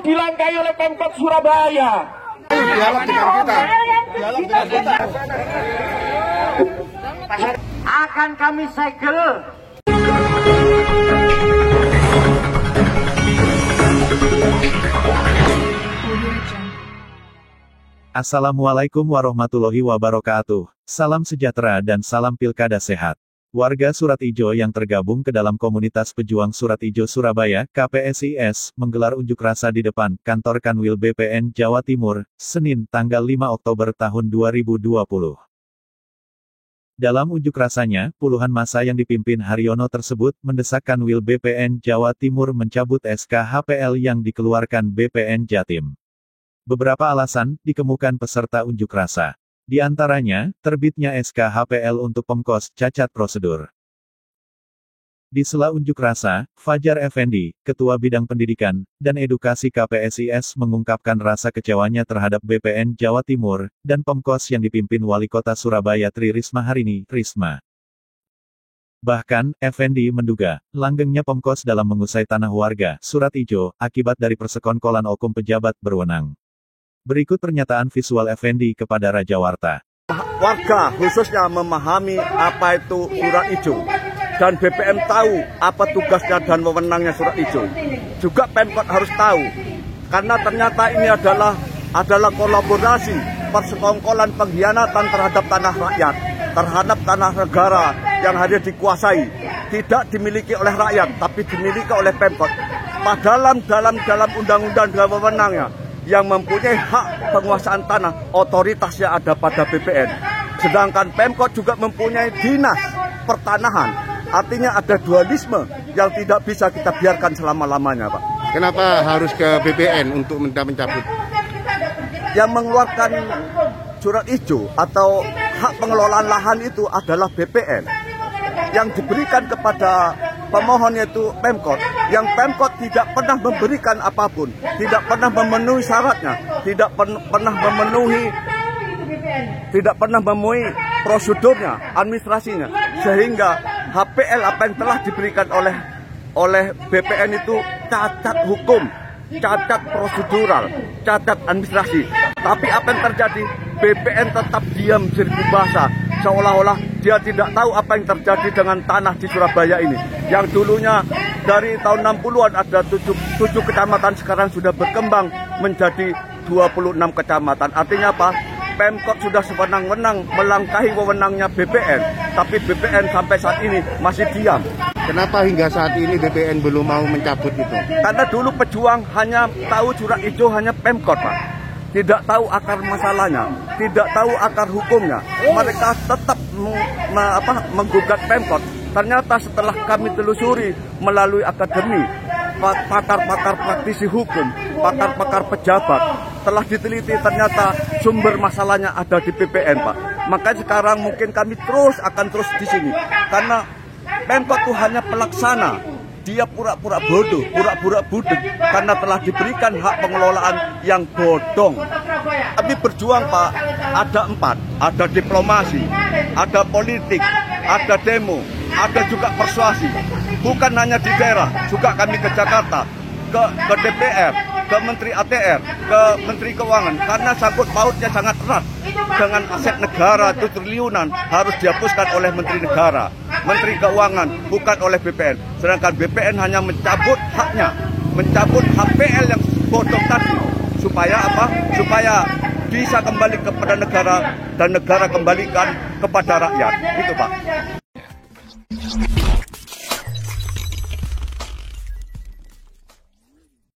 dilangkai oleh Pemkot Surabaya. Dialog dengan kita. Dialog dengan kita. Akan kami segel. Assalamualaikum warahmatullahi wabarakatuh. Salam sejahtera dan salam pilkada sehat. Warga Surat Ijo yang tergabung ke dalam komunitas Pejuang Surat Ijo Surabaya, KPSIS, menggelar unjuk rasa di depan kantor Kanwil BPN Jawa Timur, Senin, tanggal 5 Oktober tahun 2020. Dalam unjuk rasanya, puluhan massa yang dipimpin Haryono tersebut mendesak Kanwil BPN Jawa Timur mencabut SK HPL yang dikeluarkan BPN Jatim. Beberapa alasan dikemukakan peserta unjuk rasa. Di antaranya, terbitnya SK HPL untuk Pemkos cacat prosedur. Di sela unjuk rasa, Fajar Effendi, Ketua Bidang Pendidikan dan Edukasi KPSIS mengungkapkan rasa kecewanya terhadap BPN Jawa Timur dan Pemkos yang dipimpin Wali Kota Surabaya Tri Risma Harini, Risma. Bahkan, Effendi menduga, langgengnya Pemkos dalam mengusai tanah warga Surat Ijo akibat dari persekongkolan oknum pejabat berwenang. Berikut pernyataan visual Effendi kepada Raja Warta. Warga khususnya memahami apa itu Surat Ijo. Dan BPM tahu apa tugasnya dan wewenangnya Surat Ijo. Juga Pemkot harus tahu. Karena ternyata ini adalah kolaborasi persekongkolan pengkhianatan terhadap tanah rakyat. Terhadap tanah negara yang hanya dikuasai. Tidak dimiliki oleh rakyat, tapi dimiliki oleh Pemkot. Padahal dalam undang-undang dan wewenangnya, yang mempunyai hak penguasaan tanah, otoritasnya ada pada BPN. Sedangkan Pemkot juga mempunyai dinas pertanahan. Artinya ada dualisme yang tidak bisa kita biarkan selama-lamanya, Pak. Kenapa harus ke BPN untuk minta mencabut? Yang mengeluarkan Surat Ijo atau hak pengelolaan lahan itu adalah BPN. Yang diberikan kepada pemohon yaitu Pemkot, yang Pemkot tidak pernah memberikan apapun, tidak pernah memenuhi syaratnya, tidak pernah memenuhi prosedurnya, administrasinya, sehingga HPL apa yang telah diberikan oleh BPN itu cacat hukum, cacat prosedural, cacat administrasi. Tapi apa yang terjadi? BPN tetap diam seribu bahasa, seolah-olah dia tidak tahu apa yang terjadi dengan tanah di Surabaya ini. Yang dulunya dari tahun 60-an ada 7 kecamatan, sekarang sudah berkembang menjadi 26 kecamatan. Artinya apa? Pemkot sudah sewenang-wenang melangkahi wewenangnya BPN, tapi BPN sampai saat ini masih diam. Kenapa hingga saat ini BPN belum mau mencabut itu? Karena dulu pejuang hanya tahu Surat Ijo hanya Pemkot, Pak. Tidak tahu akar masalahnya, tidak tahu akar hukumnya. Mereka tetap menggugat Pemkot. Ternyata setelah kami telusuri melalui akademi, pakar-pakar praktisi hukum, pakar-pakar pejabat, telah diteliti ternyata sumber masalahnya ada di BPN, Pak. Makanya sekarang mungkin kami akan terus di sini. Karena Pemkot itu hanya pelaksana. Dia pura-pura bodoh, pura-pura budek, karena telah diberikan hak pengelolaan yang bodong. Tapi berjuang, Pak, ada 4. Ada diplomasi, ada politik, ada demo, ada juga persuasi. Bukan hanya di daerah, juga kami ke Jakarta, ke DPR, ke Menteri ATR, ke Menteri Keuangan. Karena sangkut pautnya sangat erat dengan aset negara itu triliunan, harus dihapuskan oleh Menteri Negara, Menteri Keuangan, bukan oleh BPN. Sedangkan BPN hanya mencabut haknya, mencabut HPL yang bodong tadi. Supaya apa? Supaya bisa kembali kepada negara dan negara kembalikan kepada rakyat. Itu, Pak.